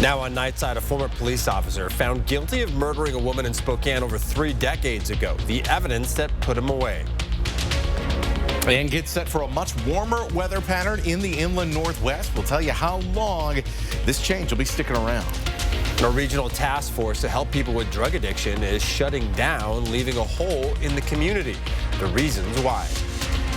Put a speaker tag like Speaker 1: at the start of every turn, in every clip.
Speaker 1: Now on Nightside, a former police officer found guilty of murdering a woman in Spokane over 3 decades ago. The evidence that put him away.
Speaker 2: And get set for a much warmer weather pattern in the inland northwest. We'll tell you how long this change will be sticking around.
Speaker 1: A regional task force to help people with drug addiction is shutting down, leaving a hole in the community. The reasons why.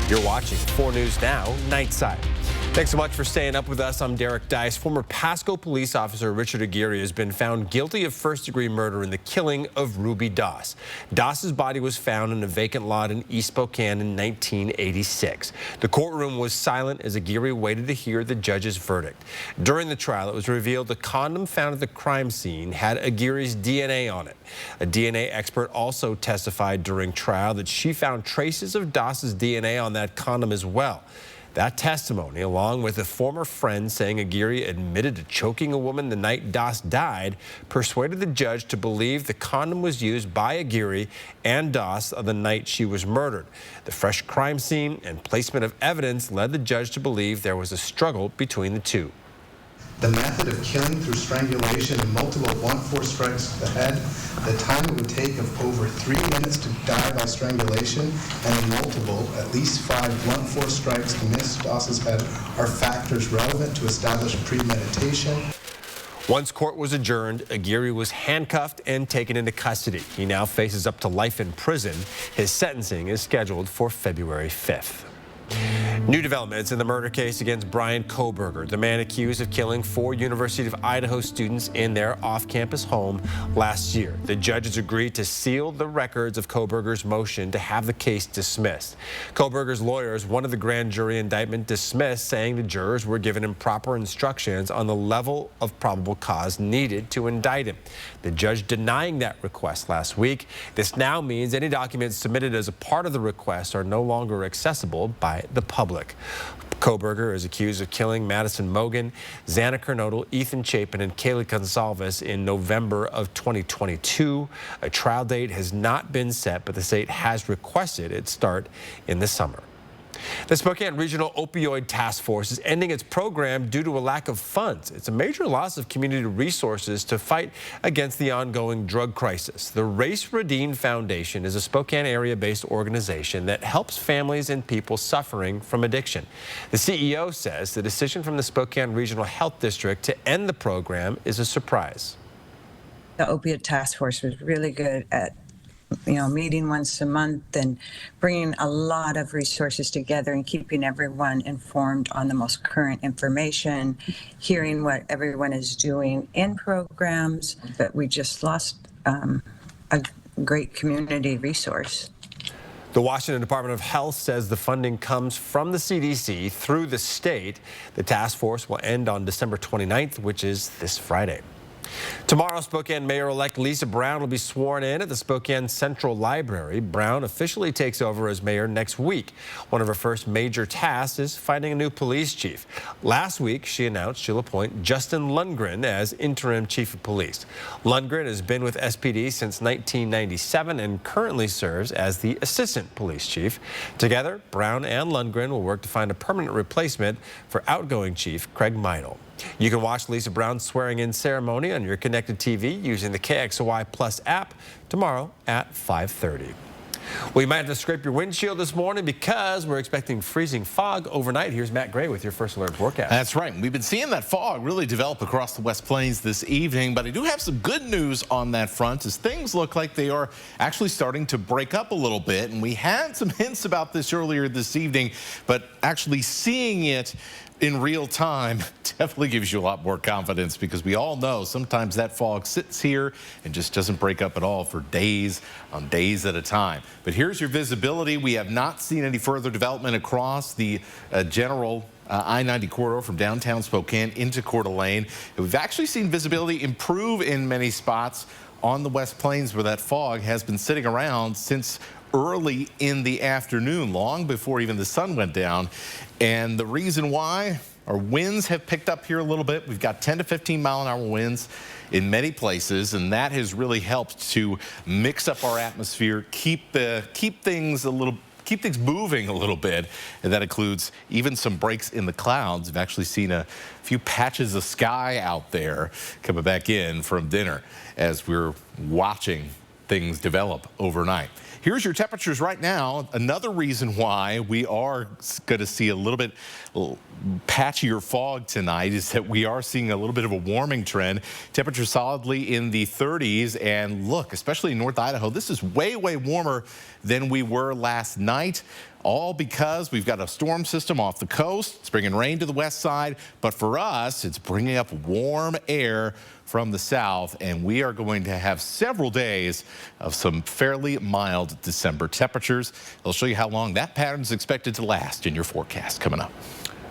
Speaker 1: You're watching 4 News Now, Nightside. Thanks so much for staying up with us. I'm Derek Dice. Former Pasco police officer Richard Aguirre has been found guilty of first-degree murder in the killing of Ruby Doss. Doss's body was found in a vacant lot in East Spokane in 1986. The courtroom was silent as Aguirre waited to hear the judge's verdict. During the trial, it was revealed the condom found at the crime scene had Aguirre's DNA on it. A DNA expert also testified during trial that she found traces of Doss's DNA on that condom as well. That testimony, along with a former friend saying Aguirre admitted to choking a woman the night Doss died, persuaded the judge to believe the condom was used by Aguirre and Doss on the night she was murdered. The fresh crime scene and placement of evidence led the judge to believe there was a struggle between the two.
Speaker 3: The method of killing through strangulation and multiple blunt force strikes to the head, the time it would take of over 3 minutes to die by strangulation, and the multiple, at least 5 blunt force strikes to miss Doss's head are factors relevant to establish premeditation.
Speaker 1: Once court was adjourned, Aguirre was handcuffed and taken into custody. He now faces up to life in prison. His sentencing is scheduled for February 5th. New developments in the murder case against Brian Kohberger, the man accused of killing 4 University of Idaho students in their off-campus home last year. The judges agreed to seal the records of Kohberger's motion to have the case dismissed. Kohberger's lawyers wanted the grand jury indictment dismissed, saying the jurors were given improper instructions on the level of probable cause needed to indict him. The judge denying that request last week. This now means any documents submitted as a part of the request are no longer accessible by the public. Kohberger is accused of killing Madison Mogan, Xana Kernodle, Ethan Chapin, and Kaylee Gonsalves in November of 2022. A trial date has not been set, but the state has requested it start in the summer. The Spokane Regional Opioid Task Force is ending its program due to a lack of funds. It's a major loss of community resources to fight against the ongoing drug crisis. The Race Redeemed Foundation is a Spokane area-based organization that helps families and people suffering from addiction. The CEO says the decision from the Spokane Regional Health District to end the program is a surprise.
Speaker 4: The Opioid Task Force was really good at meeting once a month and bringing a lot of resources together and keeping everyone informed on the most current information, hearing what everyone is doing in programs. But we just lost a great community resource.
Speaker 1: The Washington Department of Health says the funding comes from the CDC through the state. The task force will end on December 29th, which is this Friday. Tomorrow, Spokane Mayor-elect Lisa Brown will be sworn in at the Spokane Central Library. Brown officially takes over as mayor next week. One of her first major tasks is finding a new police chief. Last week, she announced she'll appoint Justin Lundgren as interim chief of police. Lundgren has been with SPD since 1997 and currently serves as the assistant police chief. Together, Brown and Lundgren will work to find a permanent replacement for outgoing chief Craig Meidel. You can watch Lisa Brown's swearing-in ceremony on your connected TV using the KXOY Plus app tomorrow at 5:30. Well, you might have to scrape your windshield this morning because we're expecting freezing fog overnight. Here's Matt Gray with your First Alert forecast.
Speaker 2: That's right. We've been seeing that fog really develop across the West Plains this evening, but I do have some good news on that front as things look like they are actually starting to break up a little bit. And we had some hints about this earlier this evening, but actually seeing it in real time definitely gives you a lot more confidence, because we all know sometimes that fog sits here and just doesn't break up at all for days on days at a time. But here's your visibility. We have not seen any further development across the general I-90 corridor from downtown Spokane into Coeur d'Alene. We've actually seen visibility improve in many spots on the West Plains, where that fog has been sitting around since early in the afternoon, long before even the sun went down. And the reason why, our winds have picked up here a little bit. We've got 10 to 15 mile an hour winds in many places, and that has really helped to mix up our atmosphere, keep things a little keep things moving a little bit. And that includes even some breaks in the clouds. I've actually seen a few patches of sky out there coming back in from dinner as we're watching things develop overnight. Here's your temperatures right now. Another reason why we are going to see a little bit patchier fog tonight is that we are seeing a little bit of a warming trend. Temperatures solidly in the 30s. And look, especially in North Idaho, this is way, way warmer than we were last night. All because we've got a storm system off the coast. It's bringing rain to the west side. But for us, it's bringing up warm air from the south. And we are going to have several days of some fairly mild December temperatures. I'll show you how long that pattern is expected to last in your forecast coming up.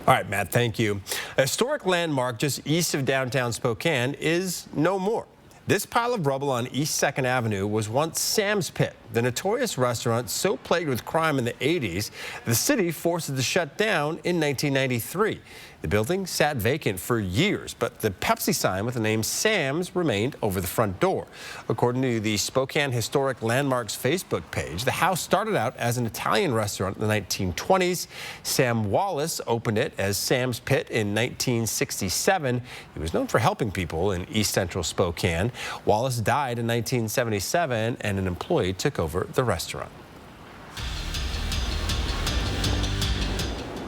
Speaker 1: All right, Matt, thank you. A historic landmark just east of downtown Spokane is no more. This pile of rubble on East 2nd Avenue was once Sam's Pit, the notorious restaurant so plagued with crime in the 80s, the city forced it to shut down in 1993. The building sat vacant for years, but the Pepsi sign with the name Sam's remained over the front door. According to the Spokane Historic Landmarks Facebook page, the house started out as an Italian restaurant in the 1920s. Sam Wallace opened it as Sam's Pit in 1967. He was known for helping people in East Central Spokane. Wallace died in 1977, and an employee took over the restaurant.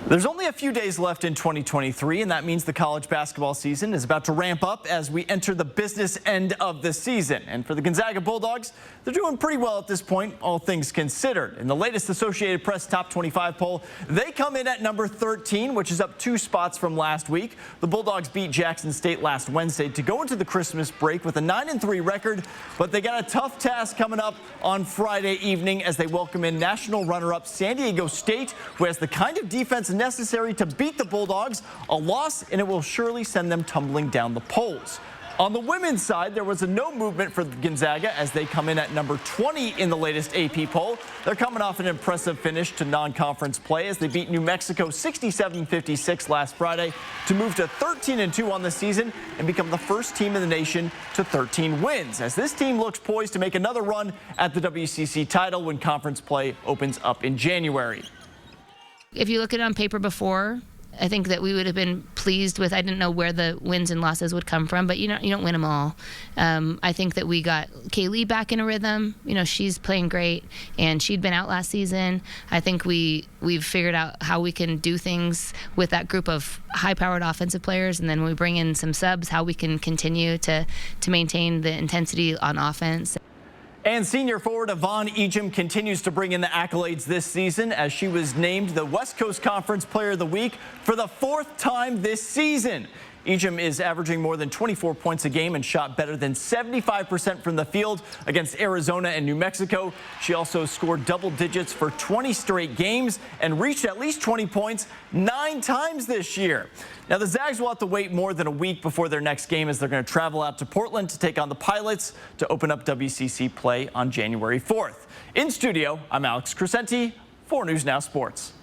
Speaker 5: There's only a few days left in 2023, and that means the college basketball season is about to ramp up as we enter the business end of the season. And for the Gonzaga Bulldogs, they're doing pretty well at this point, all things considered. In the latest Associated Press Top 25 poll, they come in at number 13, which is up 2 spots from last week. The Bulldogs beat Jackson State last Wednesday to go into the Christmas break with a 9-3 record, but they got a tough task coming up on Friday evening as they welcome in national runner-up San Diego State, who has the kind of defense necessary to beat the Bulldogs. A loss, and it will surely send them tumbling down the polls. On the women's side, there was no movement for Gonzaga as they come in at number 20 in the latest AP poll. They're coming off an impressive finish to non-conference play as they beat New Mexico 67-56 last Friday to move to 13-2 on the season and become the first team in the nation to 13 wins, as this team looks poised to make another run at the WCC title when conference play opens up in January.
Speaker 6: If you look at it on paper before, I think that we would have been pleased with. I didn't know where the wins and losses would come from, but you don't win them all. I think that we got Kaylee back in a rhythm. She's playing great, and she'd been out last season. I think we've figured out how we can do things with that group of high-powered offensive players, and then when we bring in some subs, how we can continue to maintain the intensity on offense.
Speaker 5: And senior forward Yvonne Ejim continues to bring in the accolades this season as she was named the West Coast Conference Player of the Week for the 4th time this season. Ejim is averaging more than 24 points a game and shot better than 75% from the field against Arizona and New Mexico. She also scored double digits for 20 straight games and reached at least 20 points 9 times this year. Now, the Zags will have to wait more than a week before their next game as they're going to travel out to Portland to take on the Pilots to open up WCC play on January 4th. In studio, I'm Alex Crescenti, 4 News Now Sports.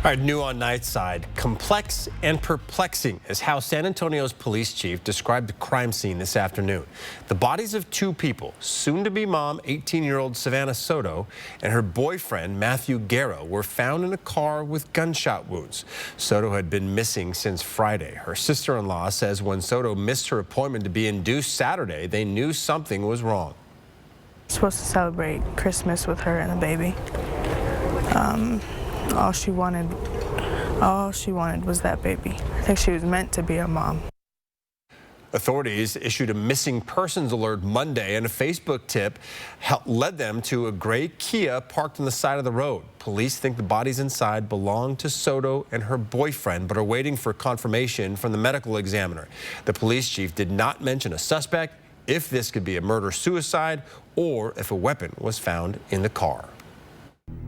Speaker 1: All right, new on Nightside. Complex and perplexing is how San Antonio's police chief described the crime scene this afternoon. The bodies of 2 people, soon-to-be mom, 18-year-old Savannah Soto, and her boyfriend, Matthew Guerra, were found in a car with gunshot wounds. Soto had been missing since Friday. Her sister-in-law says when Soto missed her appointment to be induced Saturday, they knew something was wrong.
Speaker 7: Supposed to celebrate Christmas with her and the baby. All she wanted was that baby. I think she was meant to be a mom.
Speaker 1: Authorities issued a missing persons alert Monday, and a Facebook tip led them to a gray Kia parked on the side of the road. Police think the bodies inside belong to Soto and her boyfriend, but are waiting for confirmation from the medical examiner. The police chief did not mention a suspect, if this could be a murder-suicide, or if a weapon was found in the car.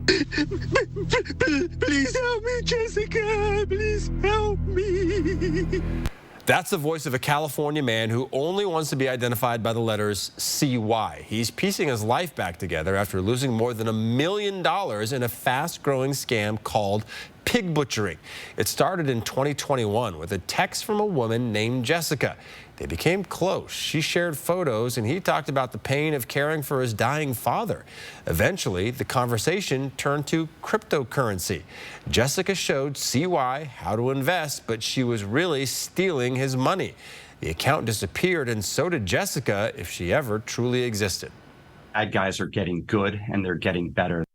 Speaker 8: Please help me, Jessica. Please help me.
Speaker 1: That's the voice of a California man who only wants to be identified by the letters CY. He's piecing his life back together after losing more than $1 million in a fast-growing scam called pig butchering. It started in 2021 with a text from a woman named Jessica. They became close. She shared photos and he talked about the pain of caring for his dying father. Eventually, the conversation turned to cryptocurrency. Jessica showed CY how to invest, but she was really stealing his money. The account disappeared, and so did Jessica, if she ever truly existed.
Speaker 9: Bad guys are getting good and they're getting better.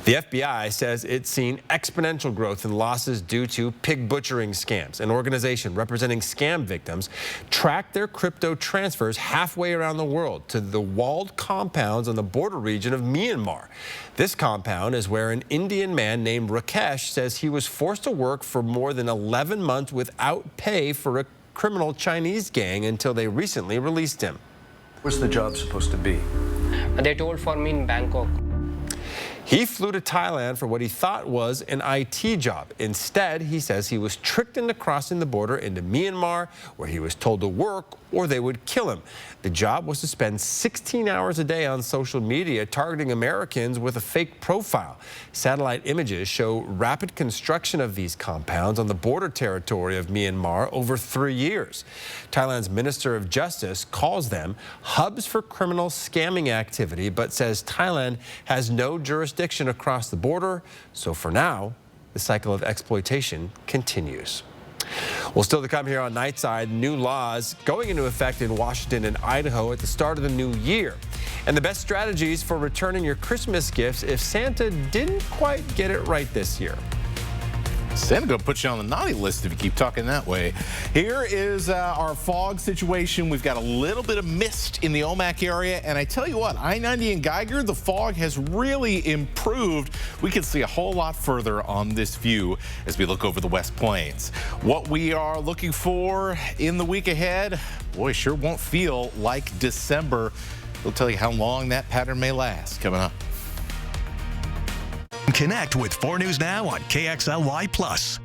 Speaker 1: The FBI says it's seen exponential growth in losses due to pig butchering scams. An organization representing scam victims tracked their crypto transfers halfway around the world to the walled compounds on the border region of Myanmar. This compound is where an Indian man named Rakesh says he was forced to work for more than 11 months without pay for a criminal Chinese gang until they recently released him.
Speaker 10: What's the job supposed to be?
Speaker 11: They told for me in Bangkok.
Speaker 1: He flew to Thailand for what he thought was an IT job. Instead, he says he was tricked into crossing the border into Myanmar, where he was told to work or they would kill him. The job was to spend 16 hours a day on social media targeting Americans with a fake profile. Satellite images show rapid construction of these compounds on the border territory of Myanmar over 3 years. Thailand's Minister of Justice calls them hubs for criminal scamming activity, but says Thailand has no jurisdiction across the border. So for now, the cycle of exploitation continues. Well, still to come here on Nightside, new laws going into effect in Washington and Idaho at the start of the new year. And the best strategies for returning your Christmas gifts if Santa didn't quite get it right this year.
Speaker 2: Santa gonna put you on the naughty list if you keep talking that way. Here is our fog situation. We've got a little bit of mist in the Omak area, and I tell you what, I-90 and Geiger, the fog has really improved. We can see a whole lot further on this view as we look over the West Plains. What we are looking for in the week ahead, boy, sure won't feel like December. We'll tell you how long that pattern may last coming up.
Speaker 12: Connect with 4 News Now on KXLY+.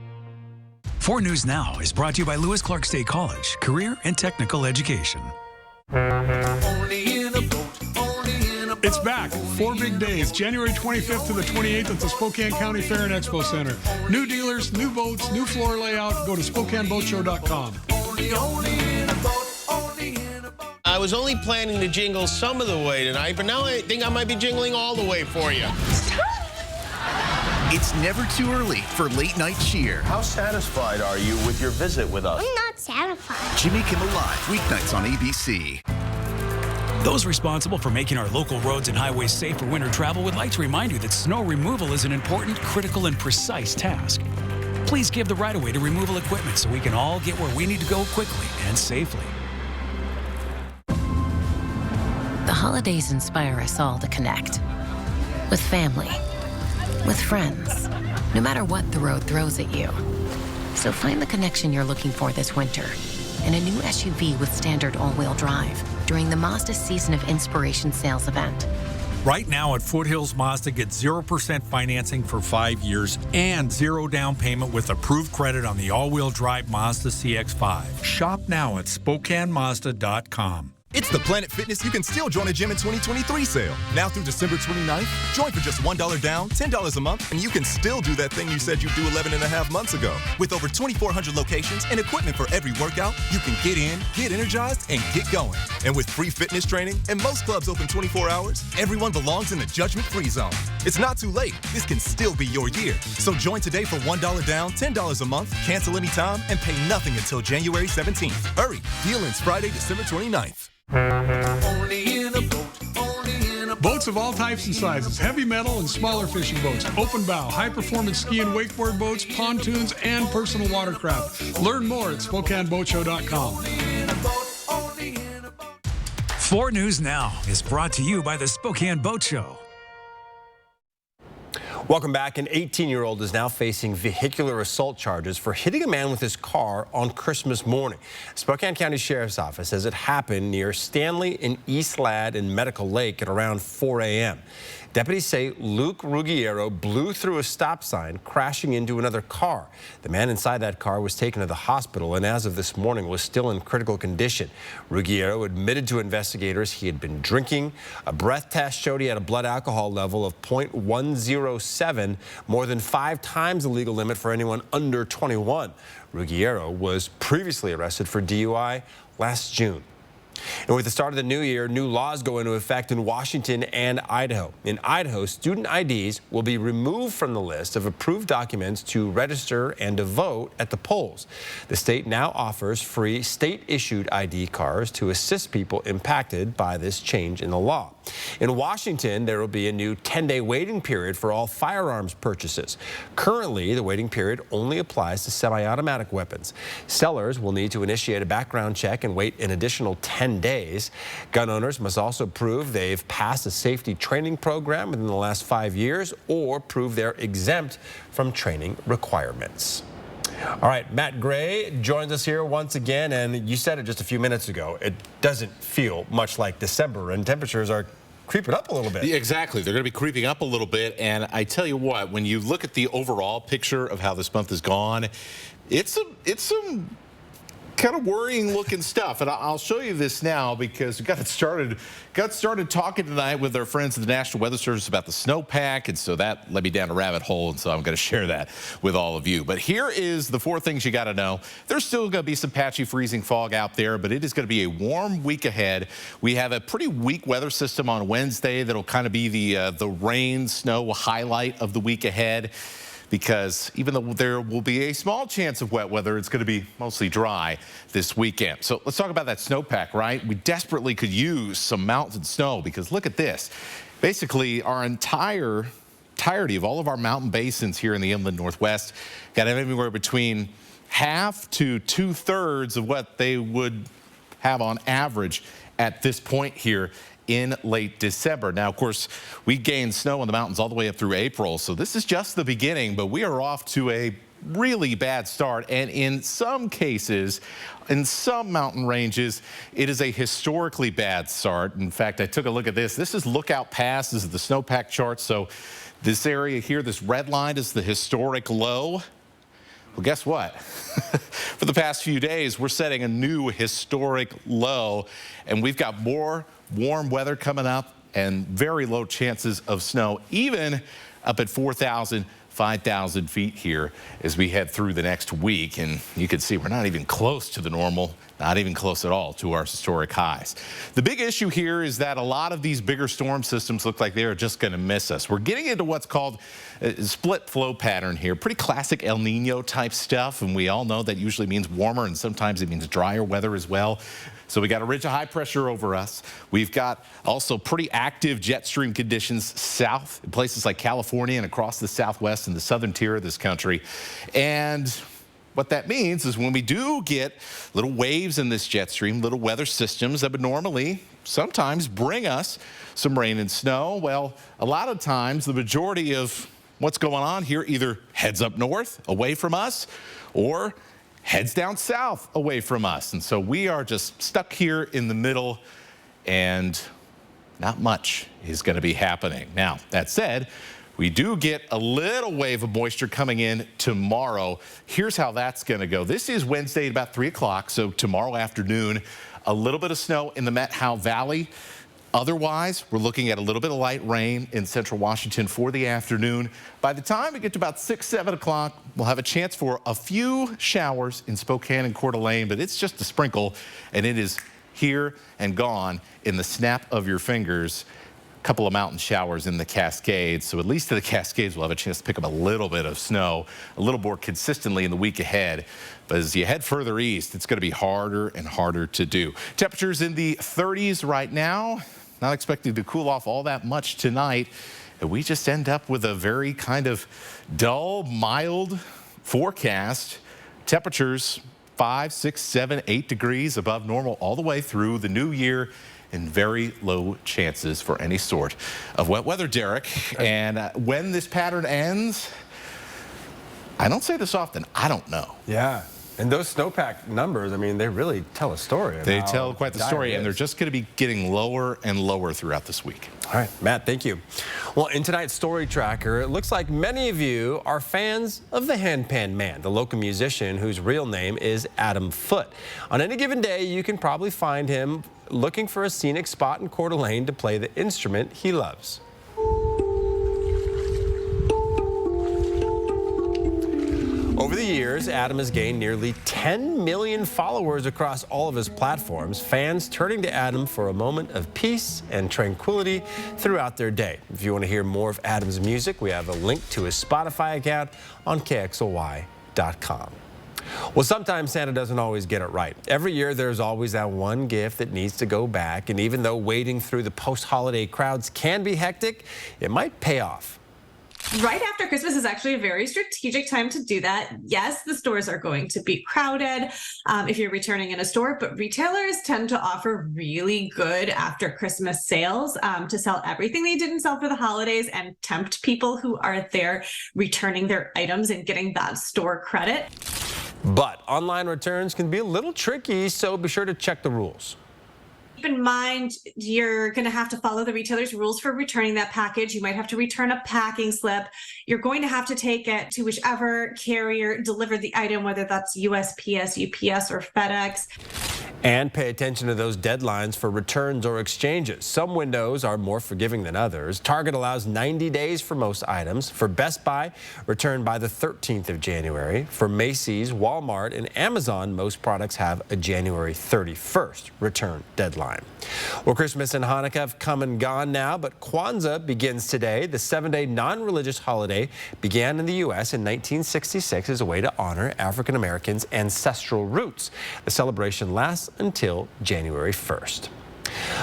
Speaker 13: 4 News Now is brought to you by Lewis Clark State College, Career and Technical Education.
Speaker 14: It's back. 4 big days, January 25th to the 28th at the Spokane County Fair and Expo Center. New dealers, new boats, new floor layout. Go to SpokaneBoatShow.com.
Speaker 15: I was only planning to jingle some of the way tonight, but now I think I might be jingling all the way for you.
Speaker 12: It's never too early for late night cheer.
Speaker 16: How satisfied are you with your visit with us?
Speaker 17: I'm not satisfied.
Speaker 12: Jimmy Kimmel Live, weeknights on ABC.
Speaker 13: Those responsible for making our local roads and highways safe for winter travel would like to remind you that snow removal is an important, critical, and precise task. Please give the right-of-way to removal equipment so we can all get where we need to go quickly and safely.
Speaker 18: The holidays inspire us all to connect. With family. With friends. No matter what the road throws at you. So find the connection you're looking for this winter in a new SUV with standard all-wheel drive during the Mazda Season of Inspiration sales event.
Speaker 19: Right now at Foothills Mazda, get 0% financing for 5 years and 0 down payment with approved credit on the all-wheel drive Mazda CX-5. Shop now at SpokaneMazda.com.
Speaker 20: It's the Planet Fitness You Can Still Join a Gym in 2023 sale. Now through December 29th, join for just $1 down, $10 a month, and you can still do that thing you said you'd do 11 and a half months ago. With over 2,400 locations and equipment for every workout, you can get in, get energized, and get going. And with free fitness training and most clubs open 24 hours, everyone belongs in the judgment-free zone. It's not too late. This can still be your year. So join today for $1 down, $10 a month, cancel anytime, and pay nothing until January 17th. Hurry. Deal ends Friday, December 29th.
Speaker 14: Boats of all types and sizes, heavy metal and smaller fishing boats, open bow, high-performance ski and wakeboard boats, pontoons, and personal watercraft. Learn more at SpokaneBoatShow.com.
Speaker 13: 4 News Now is brought to you by the Spokane Boat Show.
Speaker 1: Welcome back. An 18-year-old is now facing vehicular assault charges for hitting a man with his car on Christmas morning. Spokane County Sheriff's Office says it happened near Stanley and East Ladd in Medical Lake at around 4 a.m. Deputies say Luke Ruggiero blew through a stop sign, crashing into another car. The man inside that car was taken to the hospital and as of this morning was still in critical condition. Ruggiero admitted to investigators he had been drinking. A breath test showed he had a blood alcohol level of 0.107, more than 5 times the legal limit for anyone under 21. Ruggiero was previously arrested for DUI last June. And with the start of the new year, new laws go into effect in Washington and Idaho. In Idaho, student IDs will be removed from the list of approved documents to register and to vote at the polls. The state now offers free state-issued ID cards to assist people impacted by this change in the law. In Washington, there will be a new 10-day waiting period for all firearms purchases. Currently, the waiting period only applies to semi-automatic weapons. Sellers will need to initiate a background check and wait an additional 10 days. Gun owners must also prove they've passed a safety training program within the last 5 years or prove they're exempt from training requirements. All right, Matt Gray joins us here once again, and you said it just a few minutes ago. It doesn't feel much like December, and temperatures are creeping up a little bit.
Speaker 2: Yeah, exactly. They're going to be creeping up a little bit, and I tell you what, when you look at the overall picture of how this month has gone, it's some kind of worrying looking stuff, and I'll show you this now because we got started talking tonight with our friends at the National Weather Service about the snowpack, and so that led me down a rabbit hole, and so I'm going to share that with all of you. But here is the 4 things you got to know. There's still going to be some patchy freezing fog out there, but it is going to be a warm week ahead. We have a pretty weak weather system on Wednesday that'll kind of be the rain, snow highlight of the week ahead, because even though there will be a small chance of wet weather, it's going to be mostly dry this weekend. So let's talk about that snowpack, right? We desperately could use some mountain snow because look at this. Basically, our entirety of all of our mountain basins here in the inland Northwest got anywhere between half to 2/3 of what they would have on average at this point here in late December. Now, of course, we gained snow in the mountains all the way up through April, so this is just the beginning, but we are off to a really bad start, and in some cases, in some mountain ranges, it is a historically bad start. In fact, I took a look at this. This is Lookout Pass. This is the snowpack chart. So this area here, this red line is the historic low. Well, guess what? For the past few days, we're setting a new historic low, and we've got more warm weather coming up and very low chances of snow, even up at 4,000, 5,000 feet here as we head through the next week. And you can see we're not even close to the normal, not even close at all to our historic highs. The big issue here is that a lot of these bigger storm systems look like they are just going to miss us. We're getting into what's called a split flow pattern here, pretty classic El Nino type stuff, and we all know that usually means warmer and sometimes it means drier weather as well. So we got a ridge of high pressure over us. We've got also pretty active jet stream conditions south in places like California and across the southwest and the southern tier of this country. And what that means is when we do get little waves in this jet stream, little weather systems that would normally sometimes bring us some rain and snow, well, a lot of times the majority of what's going on here either heads up north away from us or heads down south away from us. And so we are just stuck here in the middle, and not much is going to be happening. Now, that said, we do get a little wave of moisture coming in tomorrow. Here's how that's going to go. This is Wednesday at about 3 o'clock, so tomorrow afternoon, a little bit of snow in the Met Howe Valley. Otherwise, we're looking at a little bit of light rain in central Washington for the afternoon. By the time we get to about 6, 7 o'clock, we'll have a chance for a few showers in Spokane and Coeur d'Alene, but it's just a sprinkle, and it is here and gone in the snap of your fingers. A couple of mountain showers in the Cascades, so at least to the Cascades we'll have a chance to pick up a little bit of snow a little more consistently in the week ahead. But as you head further east, it's going to be harder and harder to do. Temperatures in the 30s right now. Not expected to cool off all that much tonight. And we just end up with a very kind of dull, mild forecast. Temperatures 5, 6, 7, 8 degrees above normal all the way through the new year, and very low chances for any sort of wet weather, Derek. And when this pattern ends, I don't say this often, I don't know.
Speaker 1: Yeah. And those snowpack numbers, I mean, they really tell a story.
Speaker 2: They tell quite the story, and they're just going to be getting lower and lower throughout this week.
Speaker 1: All right, Matt, thank you. Well, in tonight's Story Tracker, it looks like many of you are fans of the Handpan Man, the local musician whose real name is Adam Foote. On any given day, you can probably find him looking for a scenic spot in Coeur d'Alene to play the instrument he loves. Over the years, Adam has gained nearly 10 million followers across all of his platforms, fans turning to Adam for a moment of peace and tranquility throughout their day. If you want to hear more of Adam's music, we have a link to his Spotify account on KXLY.com. Well, sometimes Santa doesn't always get it right. Every year, there's always that one gift that needs to go back, and even though wading through the post-holiday crowds can be hectic, it might pay off.
Speaker 17: Right after Christmas is actually a very strategic time to do that. Yes, the stores are going to be crowded if you're returning in a store, but retailers tend to offer really good after Christmas sales to sell everything they didn't sell for the holidays and tempt people who are there returning their items and getting that store credit.
Speaker 1: But online returns can be a little tricky, so be sure to check the rules.
Speaker 17: Keep in mind, you're going to have to follow the retailer's rules for returning that package. You might have to return a packing slip. You're going to have to take it to whichever carrier delivered the item, whether that's USPS, UPS, or FedEx.
Speaker 1: And pay attention to those deadlines for returns or exchanges. Some windows are more forgiving than others. Target allows 90 days for most items. For Best Buy, return by the 13th of January. For Macy's, Walmart, and Amazon, most products have a January 31st return deadline. Well, Christmas and Hanukkah have come and gone now, but Kwanzaa begins today. The 7-day non-religious holiday began in the U.S. in 1966 as a way to honor African Americans' ancestral roots. The celebration lasts until January 1st.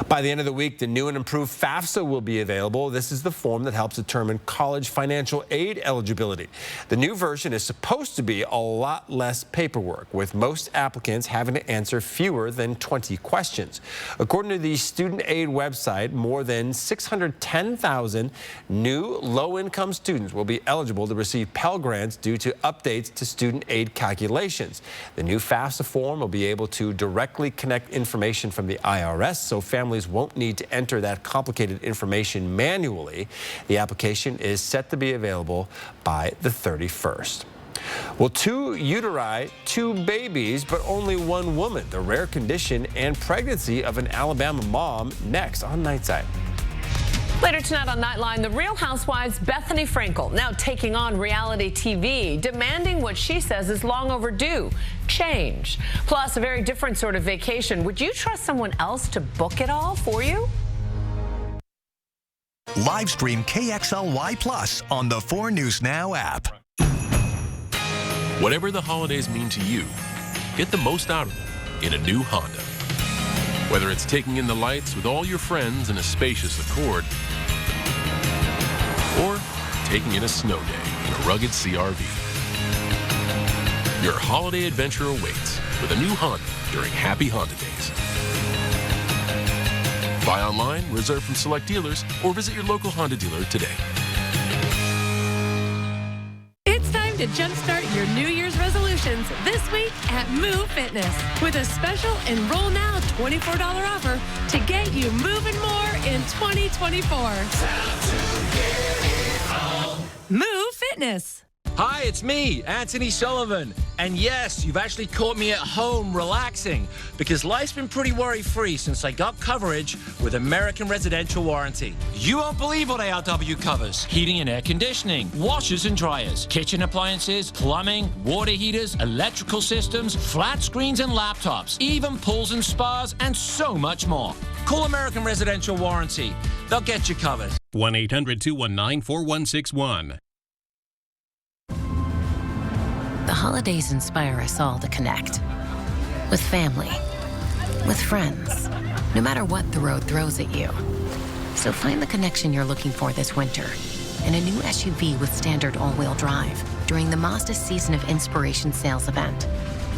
Speaker 1: By the end of the week, the new and improved FAFSA will be available. This is the form that helps determine college financial aid eligibility. The new version is supposed to be a lot less paperwork, with most applicants having to answer fewer than 20 questions. According to the student aid website, more than 610,000 new low-income students will be eligible to receive Pell Grants due to updates to student aid calculations. The new FAFSA form will be able to directly connect information from the IRS, so families won't need to enter that complicated information manually. The application is set to be available by the 31st. Well, 2 uteri, 2 babies, but only 1 woman. The rare condition and pregnancy of an Alabama mom, next on Nightside.
Speaker 21: Later tonight on Nightline, the Real Housewives' Bethany Frankel now taking on reality TV, demanding what she says is long overdue, change. Plus, a very different sort of vacation. Would you trust someone else to book it all for you?
Speaker 12: Live stream KXLY Plus on the 4 News Now app.
Speaker 22: Whatever the holidays mean to you, get the most out of them in a new Honda. Whether it's taking in the lights with all your friends in a spacious Accord, or taking in a snow day in a rugged CRV. Your holiday adventure awaits with a new Honda during Happy Honda Days. Buy online, reserve from select dealers, or visit your local Honda dealer today.
Speaker 23: It's time to jumpstart your New Year's resolutions this week at Move Fitness with a special Enroll Now $24 offer to get you moving more in 2024. Move Fitness.
Speaker 24: Hi, it's me, Anthony Sullivan. And yes, you've actually caught me at home relaxing because life's been pretty worry-free since I got coverage with American Residential Warranty. You won't believe what ARW covers. Heating and air conditioning, washers and dryers, kitchen appliances, plumbing, water heaters, electrical systems, flat screens and laptops, even pools and spas, and so much more. Call American Residential Warranty. They'll get you covered.
Speaker 22: 1-800-219-4161.
Speaker 18: The holidays inspire us all to connect. With family, with friends, no matter what the road throws at you. So find the connection you're looking for this winter in a new SUV with standard all-wheel drive during the Mazda Season of Inspiration sales event.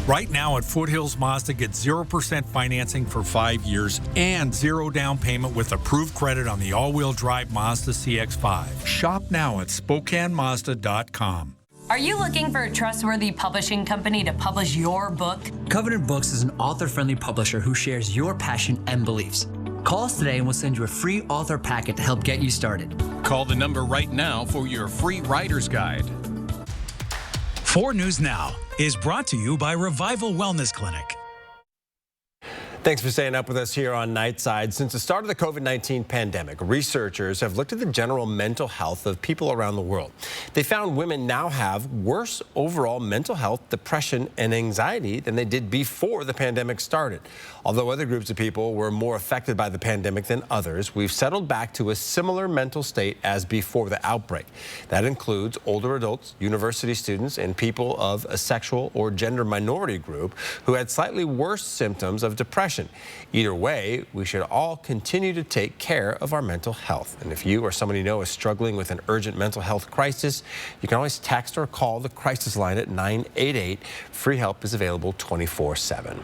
Speaker 19: Right now at Foothills Mazda, get 0% financing for 5 years and 0 down payment with approved credit on the all-wheel drive Mazda CX-5. Shop now at SpokaneMazda.com.
Speaker 3: Are you looking for a trustworthy publishing company to publish your book?
Speaker 4: Covenant Books is an author-friendly publisher who shares your passion and beliefs. Call us today and we'll send you a free author packet to help get you started.
Speaker 5: Call the number right now for your free writer's guide.
Speaker 13: 4 News Now is brought to you by Revival Wellness Clinic.
Speaker 1: Thanks for staying up with us here on Nightside. Since the start of the COVID-19 pandemic, researchers have looked at the general mental health of people around the world. They found women now have worse overall mental health, depression, and anxiety than they did before the pandemic started. Although other groups of people were more affected by the pandemic than others, we've settled back to a similar mental state as before the outbreak. That includes older adults, university students, and people of a sexual or gender minority group who had slightly worse symptoms of depression. Either way, we should all continue to take care of our mental health. And if you or someone you know is struggling with an urgent mental health crisis, you can always text or call the crisis line at 988. Free help is available 24/7.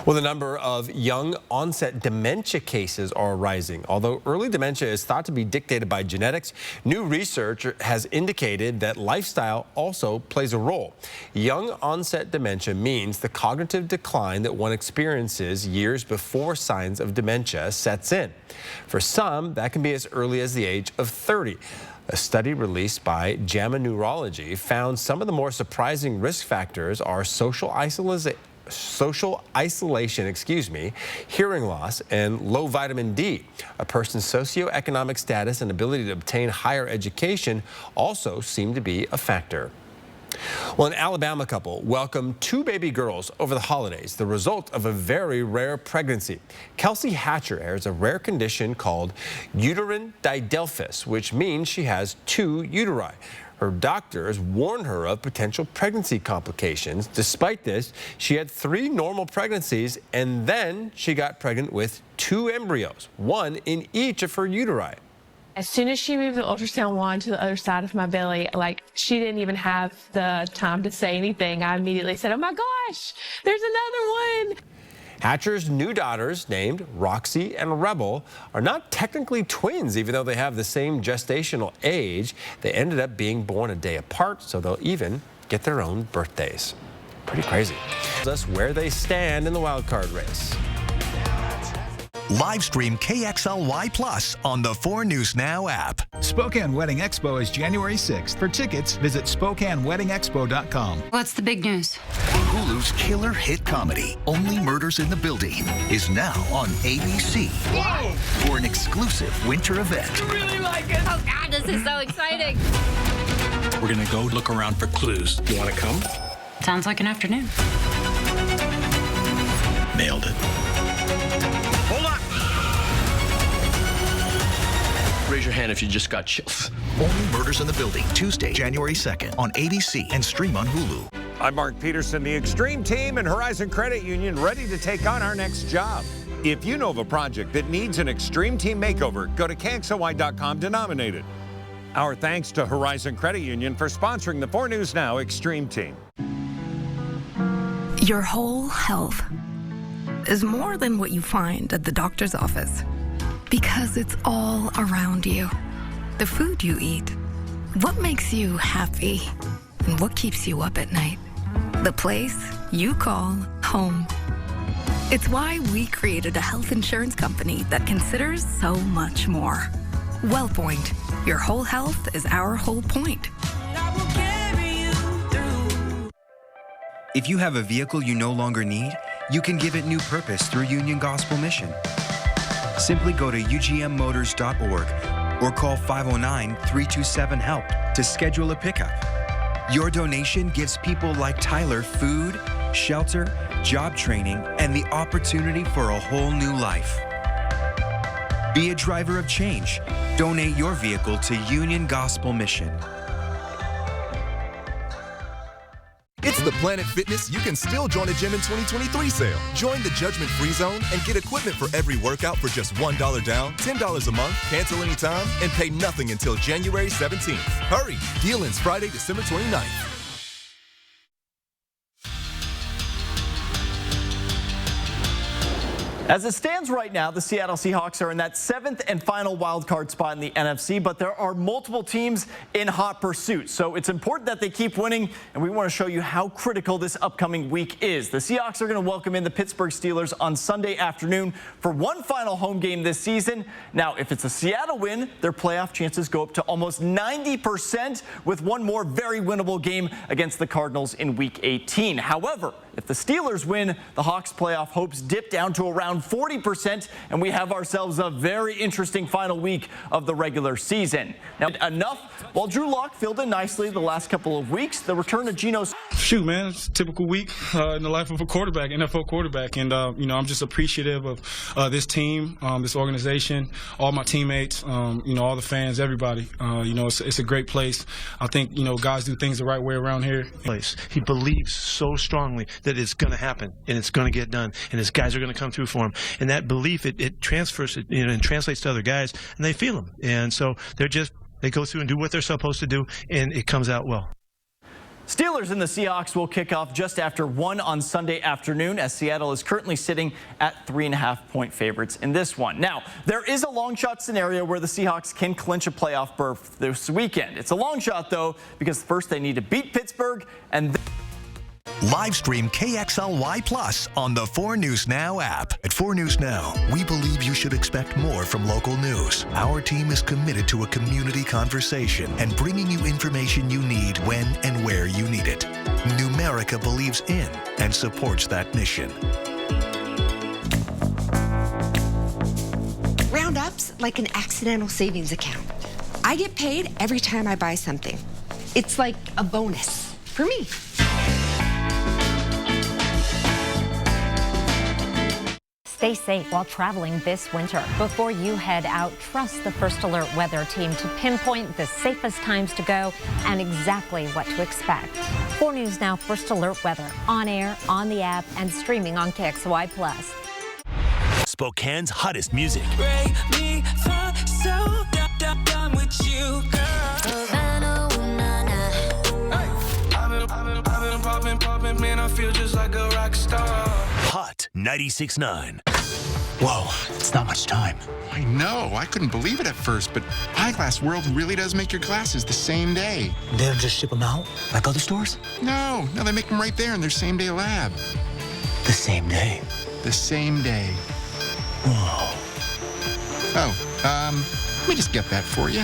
Speaker 1: Well, the number of young onset dementia cases are rising. Although early dementia is thought to be dictated by genetics, new research has indicated that lifestyle also plays a role. Young onset dementia means the cognitive decline that one experiences years before signs of dementia sets in. For some, that can be as early as the age of 30. A study released by JAMA Neurology found some of the more surprising risk factors are social isolation, hearing loss, and low vitamin D. A person's socioeconomic status and ability to obtain higher education also seem to be a factor. Well, an Alabama couple welcomed 2 baby girls over the holidays, the result of a very rare pregnancy. Kelsey Hatcher has a rare condition called uterine didelphys, which means she has 2 uteri. Her doctors warned her of potential pregnancy complications. Despite this, she had 3 normal pregnancies, and then she got pregnant with 2 embryos, 1 in each of her uteri.
Speaker 6: As soon as she moved the ultrasound wand to the other side of my belly, she didn't even have the time to say anything. I immediately said, "Oh my gosh, there's another one."
Speaker 1: Hatcher's new daughters, named Roxy and Rebel, are not technically twins, even though they have the same gestational age. They ended up being born a day apart, so they'll even get their own birthdays. Pretty crazy. Us where they stand in the wild card race.
Speaker 12: Live stream KXLY Plus on the 4 News Now app.
Speaker 25: Spokane Wedding Expo is January 6th. For tickets, visit SpokaneWeddingExpo.com.
Speaker 26: What's the big news?
Speaker 12: Hulu's killer hit comedy, Only Murders in the Building, is now on ABC.
Speaker 26: Whoa!
Speaker 12: For an exclusive winter event.
Speaker 26: I really like it. Oh, God, this is so exciting.
Speaker 24: We're going to go look around for clues. You want to come?
Speaker 26: Sounds like an afternoon.
Speaker 24: Nailed it. Hold on! Raise your hand if you just got chills.
Speaker 12: Only Murders in the Building, Tuesday, January 2nd on ABC and stream on Hulu.
Speaker 27: I'm Mark Peterson, the Extreme Team and Horizon Credit Union, ready to take on our next job. If you know of a project that needs an Extreme Team makeover, go to KXLY.com to nominate it. Our thanks to Horizon Credit Union for sponsoring the 4 News Now Extreme Team.
Speaker 28: Your whole health is more than what you find at the doctor's office, because it's all around you. The food you eat, what makes you happy, and what keeps you up at night. The place you call home. It's why we created a health insurance company that considers so much more. WellPoint, your whole health is our whole point.
Speaker 29: If you have a vehicle you no longer need, you can give it new purpose through Union Gospel Mission. Simply go to ugmmotors.org or call 509-327-HELP to schedule a pickup. Your donation gives people like Tyler food, shelter, job training, and the opportunity for a whole new life. Be a driver of change. Donate your vehicle to Union Gospel Mission.
Speaker 20: It's the Planet Fitness You Can Still Join a Gym in 2023 sale. Join the judgment-free zone and get equipment for every workout for just $1 down, $10 a month, cancel anytime, and pay nothing until January 17th. Hurry! Deal ends Friday, December 29th.
Speaker 2: As it stands right now, the Seattle Seahawks are in that 7th and final wild card spot in the NFC, but there are multiple teams in hot pursuit. So it's important that they keep winning, and we want to show you how critical this upcoming week is. The Seahawks are going to welcome in the Pittsburgh Steelers on Sunday afternoon for one final home game this season. Now, if it's a Seattle win, their playoff chances go up to almost 90% with one more very winnable game against the Cardinals in Week 18. However, if the Steelers win, the Hawks' playoff hopes dip down to around 40%, and we have ourselves a very interesting final week of the regular season. Now, enough. While Drew Lock filled in nicely the last couple of weeks, the return of Geno.
Speaker 7: Shoot, man, it's a typical week in the life of a quarterback, NFL quarterback, and I'm just appreciative of this team, this organization, all my teammates, all the fans, everybody. It's a great place. I think guys do things the right way around here.
Speaker 8: He believes so strongly that it's going to happen and it's going to get done, and his guys are going to come through for him. And that belief, it transfers, and translates to other guys, and they feel them. And so they go through and do what they're supposed to do, and it comes out well.
Speaker 2: Steelers and the Seahawks will kick off just after 1 on Sunday afternoon, as Seattle is currently sitting at 3.5-point favorites in this one. Now, there is a long shot scenario where the Seahawks can clinch a playoff berth this weekend. It's a long shot, though, because first they need to beat Pittsburgh and
Speaker 12: Live stream KXLY Plus on the 4 News Now app. At 4 News Now, we believe you should expect more from local news. Our team is committed to a community conversation and bringing you information you need when and where you need it. Numerica believes in and supports that mission.
Speaker 9: Roundup's like an accidental savings account. I get paid every time I buy something. It's like a bonus for me.
Speaker 10: Stay safe while traveling this winter. Before you head out, trust the First Alert weather team to pinpoint the safest times to go and exactly what to expect. 4 News Now First Alert weather on air, on the app, and streaming on KXLY Plus.
Speaker 11: Spokane's hottest music.
Speaker 14: Break me so done with you, girl. I've been popping, man, I feel just like a rock star.
Speaker 11: Hot 96.9.
Speaker 15: Whoa, it's not much time.
Speaker 16: I know. I couldn't believe it at first, but Eyeglass World really does make your glasses the same day.
Speaker 15: They don't just ship them out like other stores?
Speaker 16: No, they make them right there in their same-day lab.
Speaker 15: The same day?
Speaker 16: The same day.
Speaker 15: Whoa.
Speaker 16: Oh, let me just get that for you.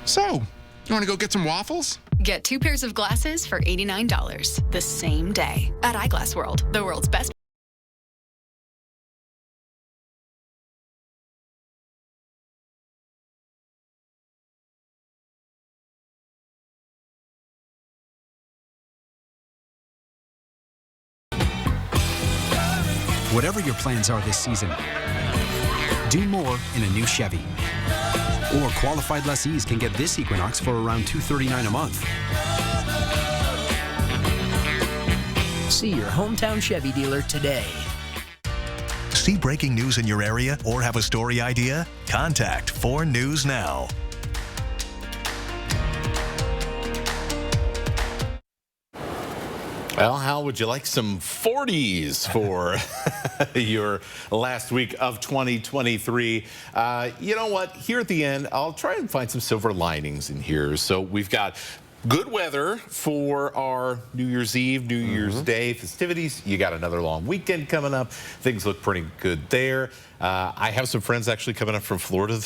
Speaker 16: So, you want to go get some waffles?
Speaker 30: Get 2 pairs of glasses for $89 the same day at Eyeglass World, the world's best.
Speaker 31: Whatever your plans are this season, do more in a new Chevy. Or qualified lessees can get this Equinox for around $239 a month.
Speaker 32: See your hometown Chevy dealer today.
Speaker 12: See breaking news in your area or have a story idea? Contact 4 News Now.
Speaker 30: Well, Hal, would you like some 40s for your last week of 2023? You know what? Here at the end, I'll try and find some silver linings in here. So we've got good weather for our New Year's Eve, New Year's Day festivities. You got another long weekend coming up. Things look pretty good there. I have some friends actually coming up from Florida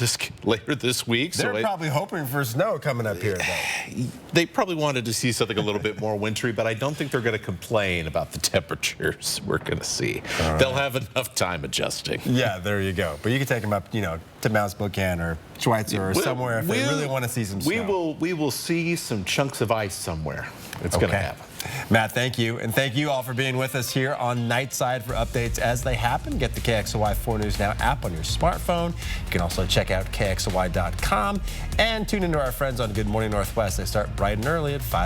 Speaker 30: later this week.
Speaker 1: They're probably hoping for snow coming up here, though.
Speaker 30: They probably wanted to see something a little bit more wintry, but I don't think they're going to complain about the temperatures we're going to see.
Speaker 1: Right.
Speaker 30: They'll have enough time adjusting.
Speaker 1: Yeah, there you go. But you can take them up, to Mount Spokane or Schweitzer or somewhere if they really want to see some snow.
Speaker 30: We will see some chunks of ice somewhere. It's going to happen.
Speaker 1: Matt, thank you. And thank you all for being with us here on Nightside for updates as they happen. Get the KXLY 4 News Now app on your smartphone. You can also check out KXLY.com and tune into our friends on Good Morning Northwest. They start bright and early at 5.